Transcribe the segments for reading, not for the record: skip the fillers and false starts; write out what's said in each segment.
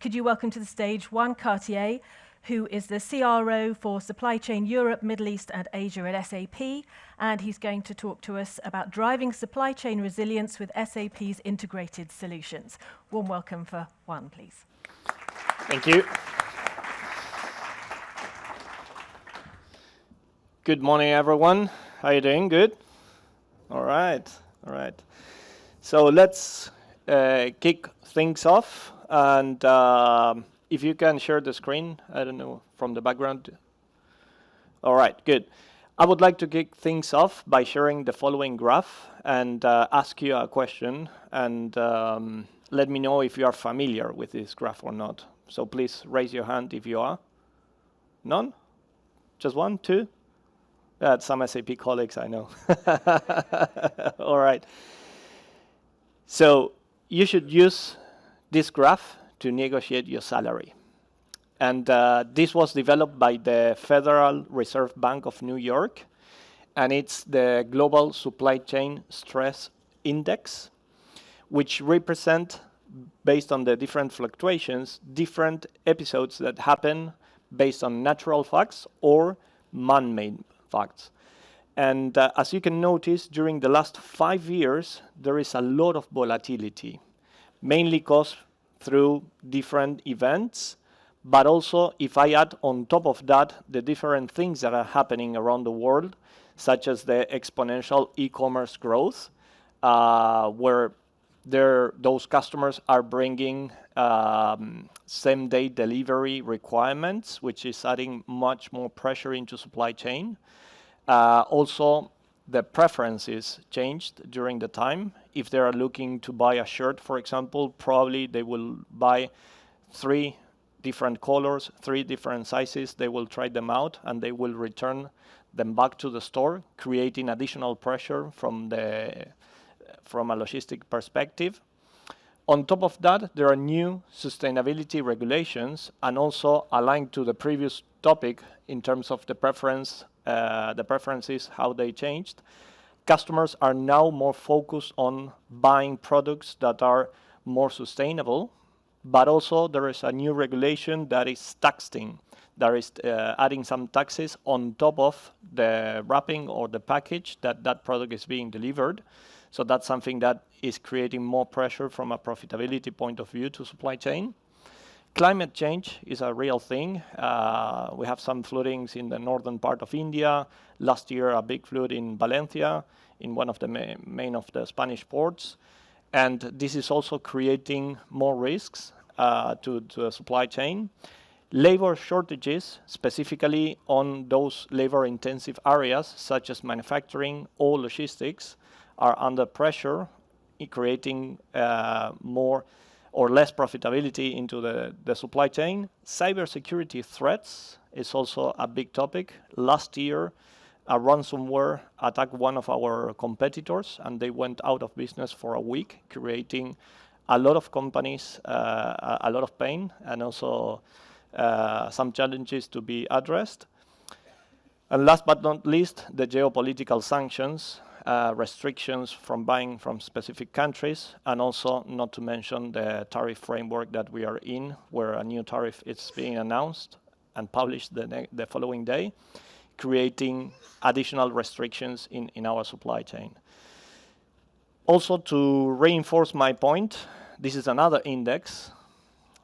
could you welcome to the stage Juan Cartier, who is the CRO for Supply Chain Europe, Middle East and Asia at SAP, and he's going to talk to us about driving supply chain resilience with SAP's integrated solutions. Warm welcome for Juan, please. Thank you. Good morning, everyone. How are you doing? Good? All right. So let's kick things off. And if you can share the screen, I don't know, from the background. All right, good. I would like to kick things off by sharing the following graph and ask you a question. And let me know if you are familiar with this graph or not. So please raise your hand if you are. None? Just one, two? That's some SAP colleagues, I know. All right. So you should use this graph to negotiate your salary. And this was developed by the Federal Reserve Bank of New York. And it's the Global Supply Chain Stress Index, which represent, based on the different fluctuations, different episodes that happen based on natural facts or man-made facts. And as you can notice, during the last 5 years, there is a lot of volatility, mainly caused through different events. But also, if I add on top of that the different things that are happening around the world, such as the exponential e-commerce growth, where those customers are bringing same-day delivery requirements, which is adding much more pressure into supply chain. Also, the preferences changed during the time. If they are looking to buy a shirt, for example, probably they will buy 3 different colors, 3 different sizes. They will try them out, and they will return them back to the store, creating additional pressure from a logistic perspective. On top of that, there are new sustainability regulations, and also aligned to the previous topic in terms of the preferences, how they changed. Customers are now more focused on buying products that are more sustainable, but also there is a new regulation that is taxing, that is adding some taxes on top of the wrapping or the package that product is being delivered. So that's something that is creating more pressure from a profitability point of view to supply chain. Climate change is a real thing. We have some floodings in the northern part of India. Last year, a big flood in Valencia, in one of the main of the Spanish ports. And this is also creating more risks to the supply chain. Labor shortages, specifically on those labor-intensive areas, such as manufacturing or logistics, are under pressure, creating more or less profitability into the supply chain. Cybersecurity threats is also a big topic. Last year, a ransomware attacked one of our competitors, and they went out of business for a week, creating a lot of companies, a lot of pain, and also some challenges to be addressed. And last but not least, the geopolitical sanctions, restrictions from buying from specific countries, and also not to mention the tariff framework that we are in, where a new tariff is being announced and published the following day, creating additional restrictions in our supply chain. Also, to reinforce my point, this is another index.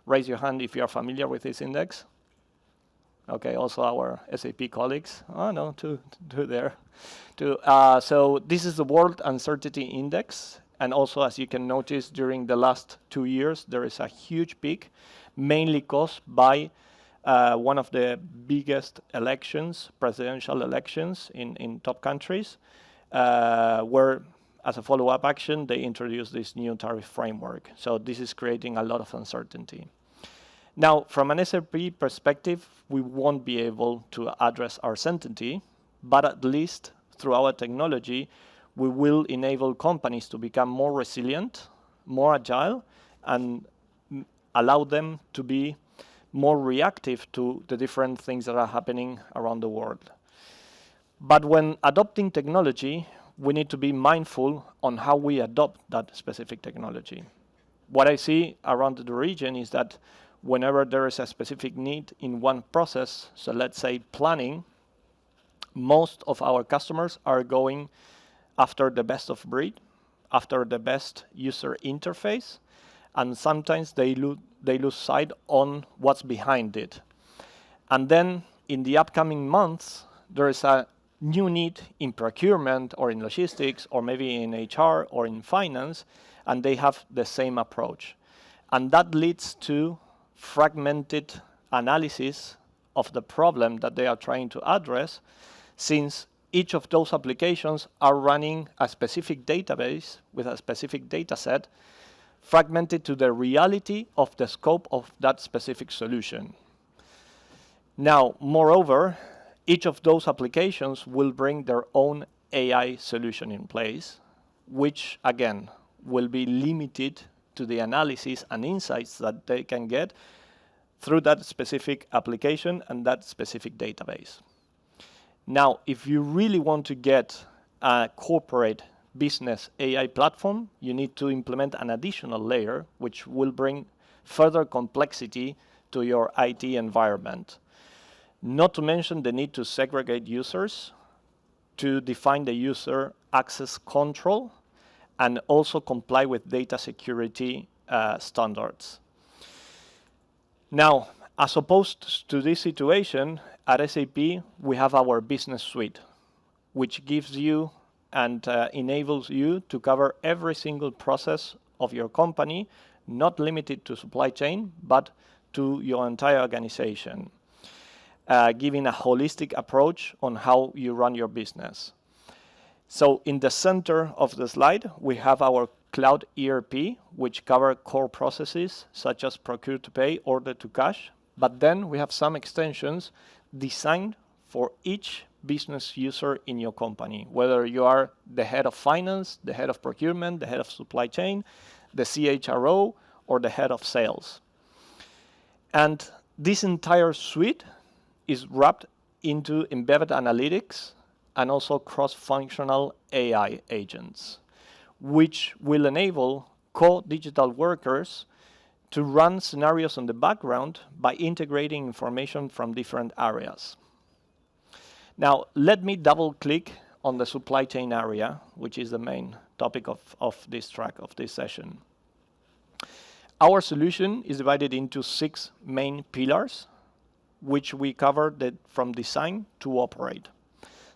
Raise your hand if you are familiar with this index. Okay, also our SAP colleagues. Oh no, two there. So this is the World Uncertainty Index. And also, as you can notice, during the last 2 years, there is a huge peak, mainly caused by one of the biggest elections, presidential elections in top countries, where, as a follow-up action, they introduced this new tariff framework. So this is creating a lot of uncertainty. Now, from an S.A.P. perspective, we won't be able to address uncertainty, but at least through our technology, we will enable companies to become more resilient, more agile, and allow them to be more reactive to the different things that are happening around the world. But when adopting technology, we need to be mindful on how we adopt that specific technology. What I see around the region is that whenever there is a specific need in one process, so let's say planning, most of our customers are going after the best of breed, after the best user interface, and sometimes they lose sight on what's behind it. And then in the upcoming months, there is a new need in procurement or in logistics or maybe in HR or in finance, and they have the same approach. And that leads to fragmented analysis of the problem that they are trying to address, since each of those applications are running a specific database with a specific data set, fragmented to the reality of the scope of that specific solution. Now, moreover, each of those applications will bring their own AI solution in place, which again will be limited to the analysis and insights that they can get through that specific application and that specific database. Now, if you really want to get a corporate business AI platform, you need to implement an additional layer, which will bring further complexity to your IT environment. Not to mention the need to segregate users, to define the user access control, and also comply with data security standards. Now, as opposed to this situation, at SAP, we have our business suite, which gives you and enables you to cover every single process of your company, not limited to supply chain, but to your entire organization, giving a holistic approach on how you run your business. So in the center of the slide, we have our cloud ERP, which cover core processes such as procure to pay, order to cash. But then we have some extensions designed for each business user in your company, whether you are the head of finance, the head of procurement, the head of supply chain, the CHRO, or the head of sales. And this entire suite is wrapped into embedded analytics and also cross-functional AI agents, which will enable co-digital workers to run scenarios on the background by integrating information from different areas. Now, let me double-click on the supply chain area, which is the main topic of this track, of this session. Our solution is divided into 6 main pillars, which we cover from design to operate.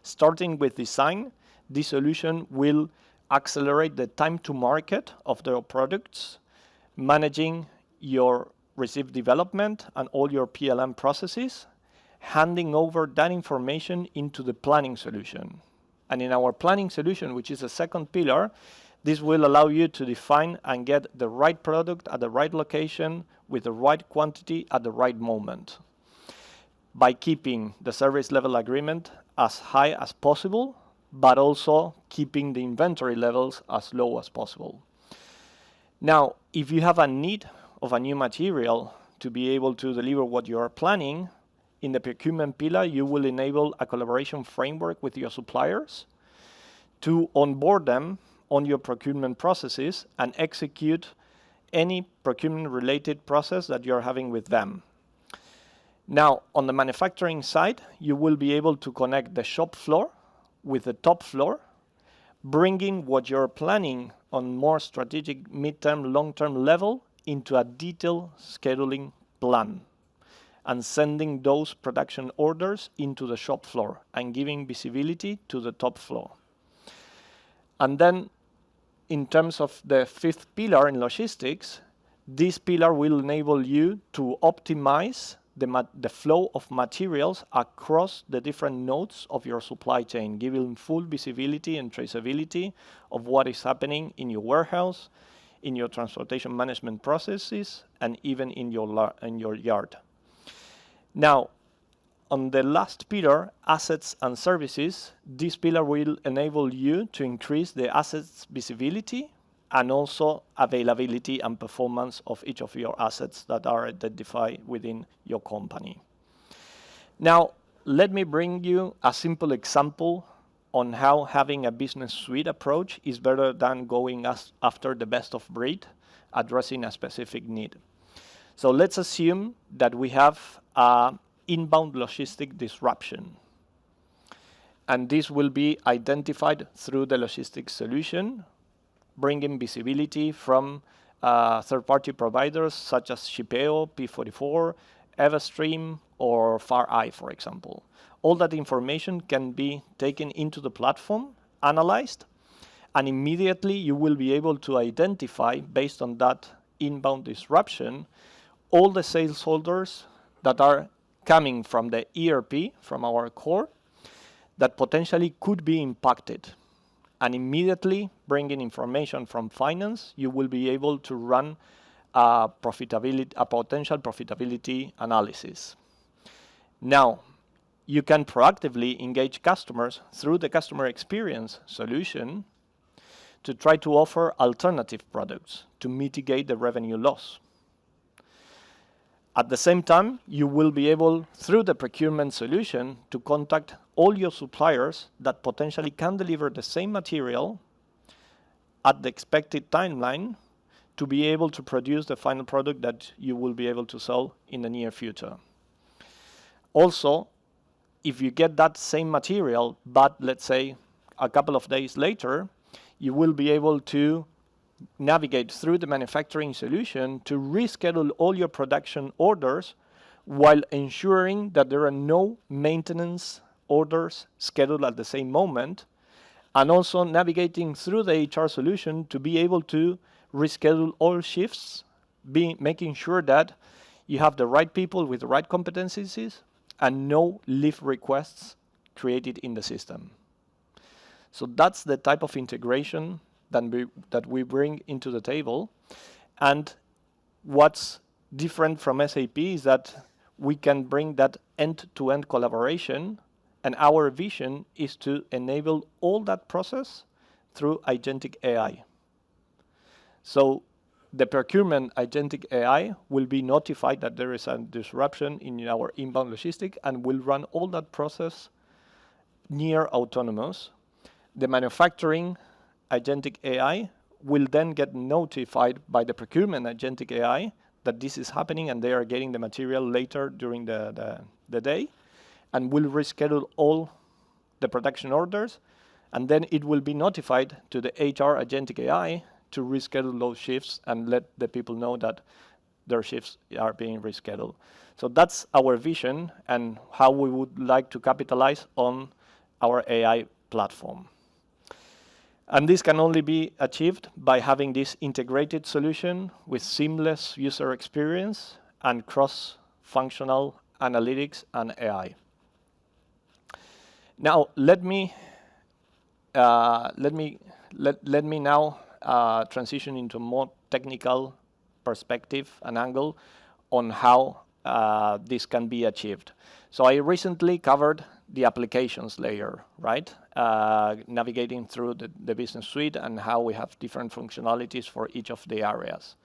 Starting with design, this solution will accelerate the time to market of their products, managing your received development and all your PLM processes, handing over that information into the planning solution. And in our planning solution, which is the second pillar, this will allow you to define and get the right product at the right location with the right quantity at the right moment, by keeping the service level agreement as high as possible, but also keeping the inventory levels as low as possible. Now, if you have a need of a new material to be able to deliver what you are planning, in the procurement pillar, you will enable a collaboration framework with your suppliers to onboard them on your procurement processes and execute any procurement-related process that you're having with them. Now, on the manufacturing side, you will be able to connect the shop floor with the top floor, bringing what you're planning on more strategic, mid-term, long-term level into a detailed scheduling plan, and sending those production orders into the shop floor and giving visibility to the top floor. And then, in terms of the 5th pillar in logistics, this pillar will enable you to optimize the flow of materials across the different nodes of your supply chain, giving full visibility and traceability of what is happening in your warehouse, in your transportation management processes, and even in your yard. Now, on the last pillar, assets and services, this pillar will enable you to increase the assets visibility and also availability and performance of each of your assets that are identified within your company. Now, let me bring you a simple example on how having a business suite approach is better than going after the best of breed, addressing a specific need. So let's assume that we have inbound logistic disruption. And this will be identified through the logistics solution, bringing visibility from third-party providers such as Shipeo, P44, Everstream, or FarEye, for example. All that information can be taken into the platform, analyzed, and immediately you will be able to identify, based on that inbound disruption, all the sales holders that are coming from the ERP, from our core, that potentially could be impacted. And immediately bringing information from finance, you will be able to run a potential profitability analysis. Now, you can proactively engage customers through the customer experience solution to try to offer alternative products to mitigate the revenue loss. At the same time, you will be able, through the procurement solution, to contact all your suppliers that potentially can deliver the same material at the expected timeline to be able to produce the final product that you will be able to sell in the near future. Also, if you get that same material, but let's say a couple of days later, you will be able to navigate through the manufacturing solution to reschedule all your production orders while ensuring that there are no maintenance orders scheduled at the same moment, and also navigating through the HR solution to be able to reschedule all shifts, making sure that you have the right people with the right competencies and no leave requests created in the system. So that's the type of integration that we bring into the table. And what's different from SAP is that we can bring that end-to-end collaboration, and our vision is to enable all that process through agentic AI. So the procurement agentic AI will be notified that there is a disruption in our inbound logistic and will run all that process near autonomous. The manufacturing agentic AI will then get notified by the procurement agentic AI that this is happening and they are getting the material later during the day, and will reschedule all the production orders, and then it will be notified to the HR agentic AI to reschedule those shifts and let the people know that their shifts are being rescheduled. So that's our vision and how we would like to capitalize on our AI platform. And this can only be achieved by having this integrated solution with seamless user experience and cross-functional analytics and AI. Now, let me now transition into a more technical perspective and angle on how this can be achieved. So I recently covered the applications layer, right? Navigating through the business suite and how we have different functionalities for each of the areas.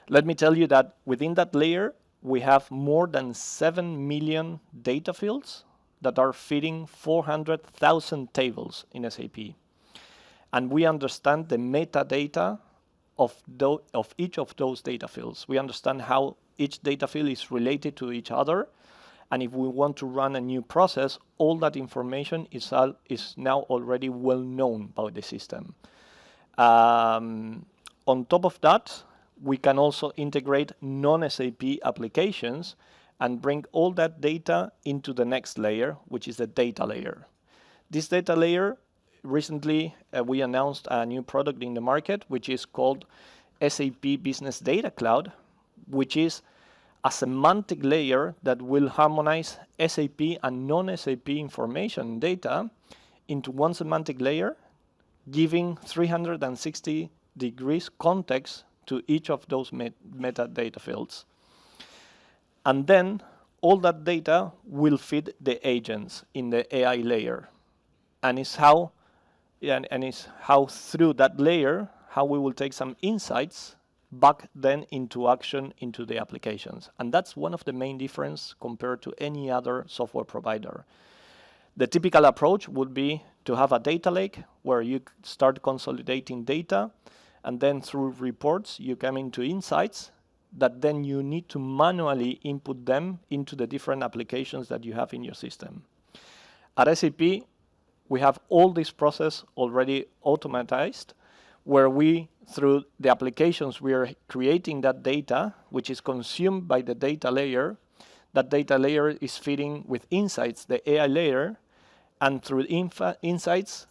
Let me tell you that within that layer, we have more than 7 million data fields that are feeding 400,000 tables in SAP. And we understand the metadata of each of those data fields. We understand how each data field is related to each other. And if we want to run a new process, all that information is now already well known by the system. On top of that, we can also integrate non-SAP applications and bring all that data into the next layer, which is the data layer. This data layer, recently we announced a new product in the market, which is called SAP Business Data Cloud, which is a semantic layer that will harmonize SAP and non-SAP information data into one semantic layer, giving 360 degrees context to each of those metadata fields. And then all that data will feed the agents in the AI layer. And it's how through that layer, how we will take some insights back then into action into the applications. And that's one of the main differences compared to any other software provider. The typical approach would be to have a data lake where you start consolidating data, and then through reports you come into insights, that then you need to manually input them into the different applications that you have in your system. At S.A.P., we have all this process already automatized, where we, through the applications, we are creating that data, which is consumed by the data layer. That data layer is feeding with insights, the AI layer, and through insights,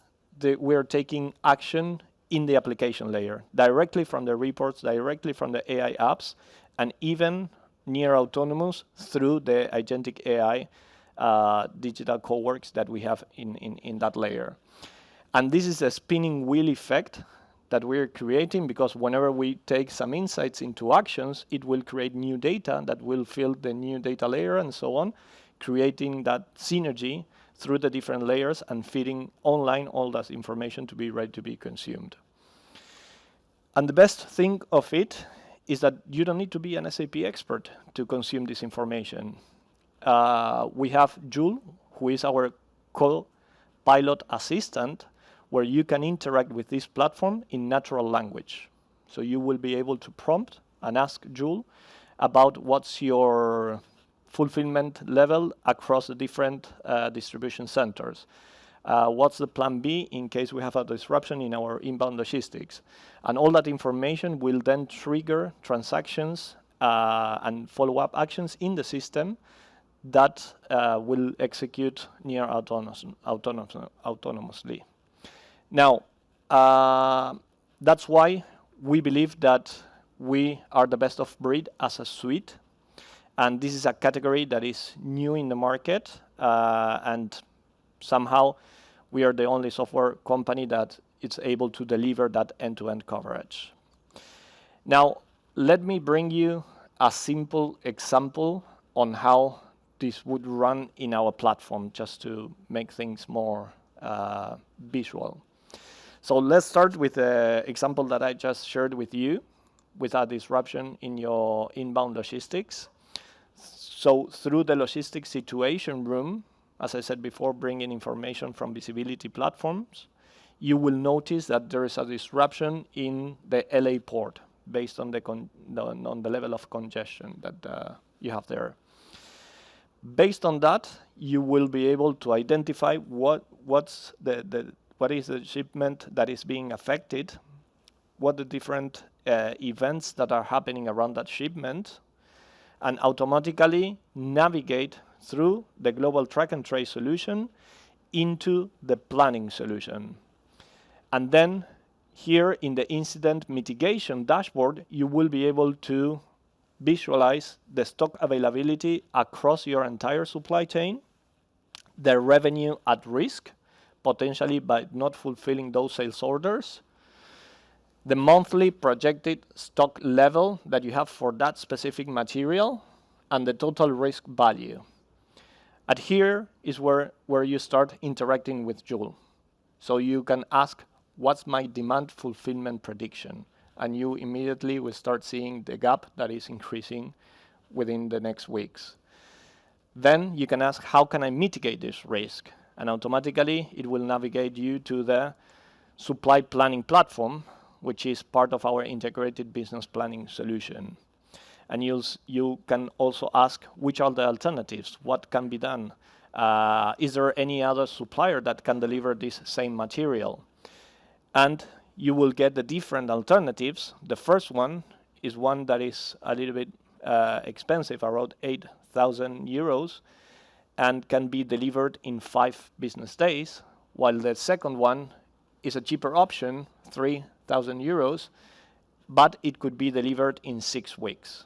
we are taking action in the application layer, directly from the reports, directly from the AI apps, and even near autonomous through the agentic AI digital coworks that we have in that layer. And this is a spinning wheel effect that we're creating, because whenever we take some insights into actions, it will create new data that will fill the new data layer and so on, creating that synergy through the different layers and feeding online all that information to be ready to be consumed. And the best thing of it is that you don't need to be an SAP expert to consume this information. We have Joule, who is our co-pilot assistant, where you can interact with this platform in natural language. So you will be able to prompt and ask Joule about what's your fulfillment level across the different distribution centers. What's the plan B in case we have a disruption in our inbound logistics? And all that information will then trigger transactions and follow-up actions in the system that will execute near autonomously. Now, that's why we believe that we are the best of breed as a suite. And this is a category that is new in the market. And somehow we are the only software company that is able to deliver that end-to-end coverage. Now, let me bring you a simple example on how this would run in our platform, just to make things more visual. So let's start with the example that I just shared with you, with a disruption in your inbound logistics. So through the logistics situation room, as I said before, bringing information from visibility platforms, you will notice that there is a disruption in the LA port based on the level of congestion that you have there. Based on that, you will be able to identify what is the shipment that is being affected, what the different events that are happening around that shipment, and automatically navigate through the global track and trace solution into the planning solution. And then here in the incident mitigation dashboard, you will be able to visualize the stock availability across your entire supply chain, the revenue at risk, potentially by not fulfilling those sales orders, the monthly projected stock level that you have for that specific material, and the total risk value. And here is where you start interacting with Joule. So you can ask, what's my demand fulfillment prediction? And you immediately will start seeing the gap that is increasing within the next weeks. Then you can ask, how can I mitigate this risk? And automatically it will navigate you to the supply planning platform, which is part of our integrated business planning solution. And you can also ask, which are the alternatives? What can be done? Is there any other supplier that can deliver this same material? And you will get the different alternatives. The first one is one that is a little bit expensive, around 8,000 euros, and can be delivered in 5 business days, while the second one is a cheaper option, 3,000 euros, but it could be delivered in 6 weeks.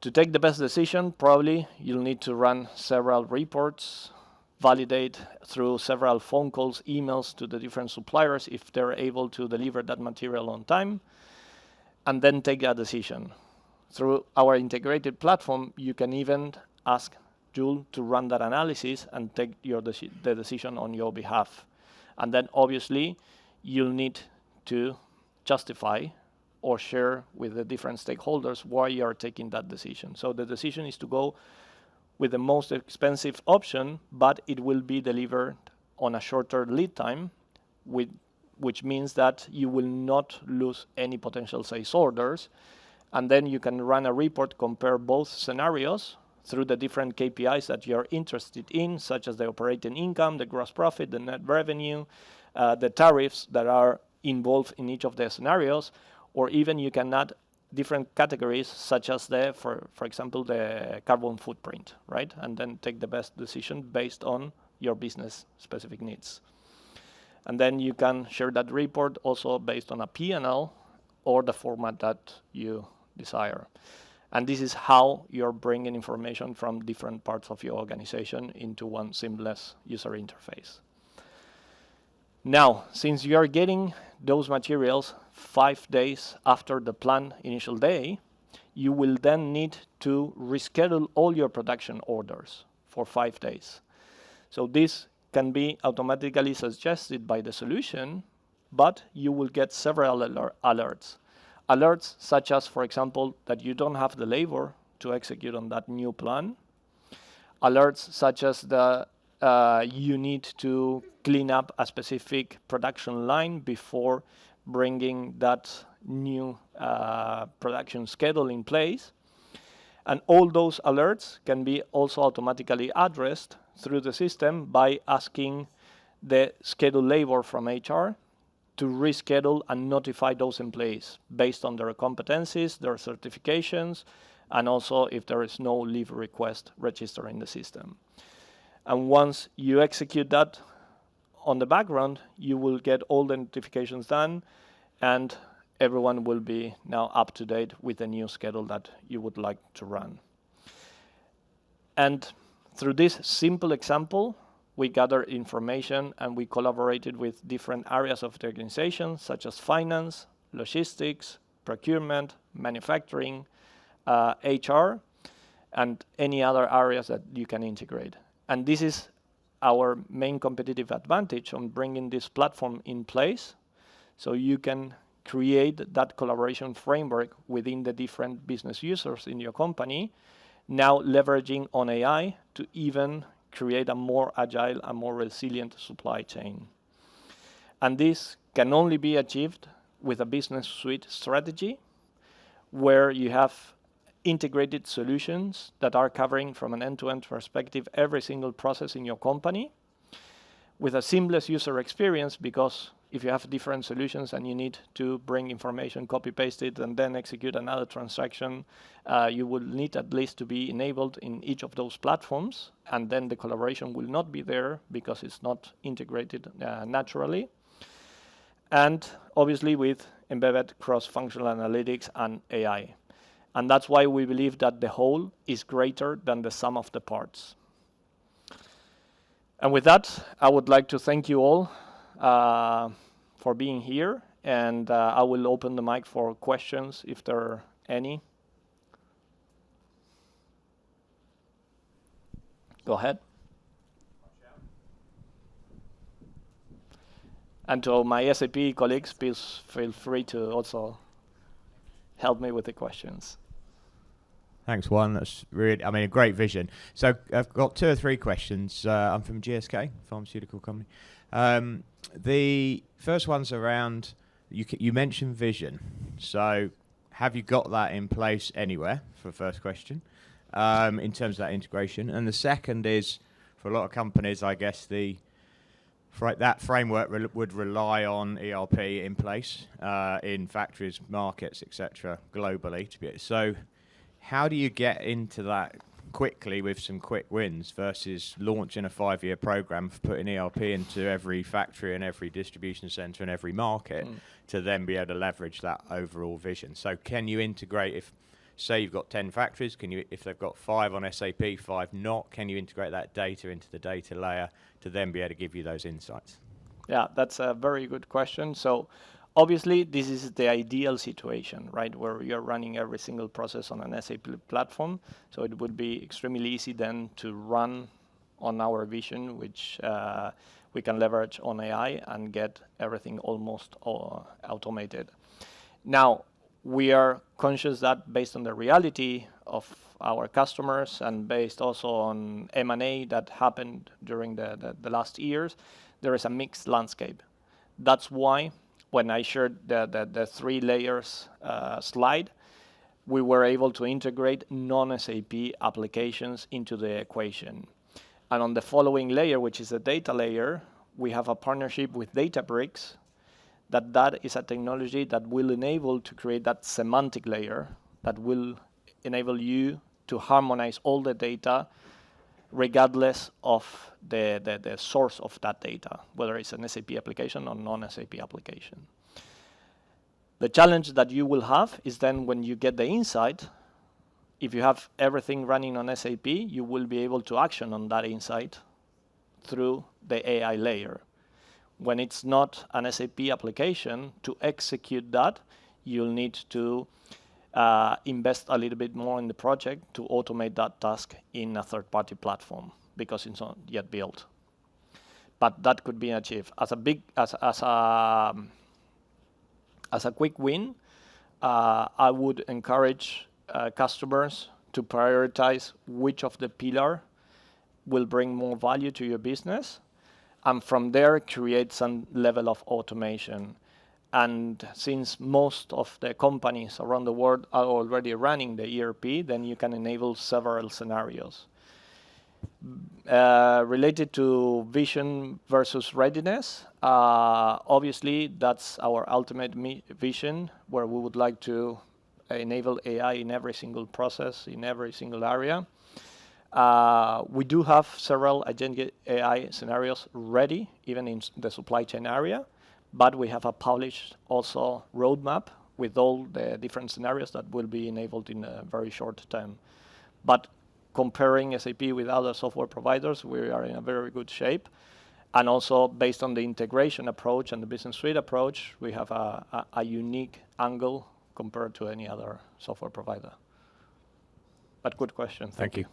To take the best decision, probably you'll need to run several reports, validate through several phone calls, emails to the different suppliers if they're able to deliver that material on time, and then take a decision. Through our integrated platform, you can even ask Joule to run that analysis and take the decision on your behalf. And then obviously you'll need to justify or share with the different stakeholders why you are taking that decision. So the decision is to go with the most expensive option, but it will be delivered on a shorter lead time, which means that you will not lose any potential sales orders, And then you can run a report, compare both scenarios through the different KPIs that you're interested in, such as the operating income, the gross profit, the net revenue, the tariffs that are involved in each of the scenarios, or even you can add different categories, such as for example, the carbon footprint, right? And then take the best decision based on your business specific needs. And then you can share that report also based on a P&L or the format that you desire. And this is how you're bringing information from different parts of your organization into one seamless user interface. Now, since you are getting those materials 5 days after the planned initial day, you will then need to reschedule all your production orders for 5 days. So this can be automatically suggested by the solution, but you will get several alerts. Alerts such as, for example, that you don't have the labor to execute on that new plan. Alerts such as you need to clean up a specific production line before bringing that new production schedule in place. And all those alerts can be also automatically addressed through the system by asking the scheduled labor from HR to reschedule and notify those employees based on their competencies, their certifications, and also if there is no leave request registered in the system. And once you execute that on the background, you will get all the notifications done, and everyone will be now up to date with the new schedule that you would like to run. And through this simple example, we gathered information and we collaborated with different areas of the organization, such as finance, logistics, procurement, manufacturing, HR, and any other areas that you can integrate. And this is our main competitive advantage on bringing this platform in place, so you can create that collaboration framework within the different business users in your company, now leveraging on AI to even create a more agile and more resilient supply chain. And this can only be achieved with a business suite strategy where you have integrated solutions that are covering from an end-to-end perspective every single process in your company with a seamless user experience, because if you have different solutions and you need to bring information, copy-paste it, and then execute another transaction, you will need at least to be enabled in each of those platforms, and then the collaboration will not be there because it's not integrated naturally. And obviously with embedded cross-functional analytics and AI. And that's why we believe that the whole is greater than the sum of the parts. And with that, I would like to thank you all for being here, and I will open the mic for questions if there are any. Go ahead. And to my S.A.P. colleagues, please feel free to also help me with the questions. Thanks, Juan. That's really, a great vision. So I've got 2 or 3 questions. I'm from GSK, pharmaceutical company. The first one's around, you mentioned vision. So have you got that in place anywhere, for the first question, in terms of that integration? And the second is, for a lot of companies, I guess that framework would rely on ERP in place in factories, markets, etc., globally. So how do you get into that quickly with some quick wins versus launching a 5-year program for putting ERP into every factory and every distribution center and every market to then be able to leverage that overall vision? So can you integrate, if say you've got 10 factories, if they've got 5 on SAP, 5 not, can you integrate that data into the data layer to then be able to give you those insights? Yeah, that's a very good question. So obviously, this is the ideal situation, right, where you're running every single process on an SAP platform. So it would be extremely easy then to run on our vision, which we can leverage on AI and get everything almost automated. Now, we are conscious that based on the reality of our customers and based also on M&A that happened during the last years, there is a mixed landscape. That's why when I shared the 3 layers slide, we were able to integrate non-SAP applications into the equation. And on the following layer, which is the data layer, we have a partnership with Databricks, that is a technology that will enable to create that semantic layer that will enable you to harmonize all the data regardless of the source of that data, whether it's an SAP application or non-SAP application. The challenge that you will have is then when you get the insight, if you have everything running on SAP, you will be able to action on that insight through the AI layer. When it's not an SAP application, to execute that, you'll need to invest a little bit more in the project to automate that task in a third-party platform because it's not yet built. But that could be achieved as a quick win. I would encourage customers to prioritize which of the pillar will bring more value to your business, and from there create some level of automation. And since most of the companies around the world are already running the ERP, then you can enable several scenarios. Related to vision versus readiness, obviously that's our ultimate vision, where we would like to enable AI in every single process, in every single area. We do have several agentic AI scenarios ready, even in the supply chain area, but we have a published also roadmap with all the different scenarios that will be enabled in a very short time. But comparing SAP with other software providers, we are in a very good shape. And also based on the integration approach and the business suite approach, we have a unique angle compared to any other software provider. But good question. Thank you.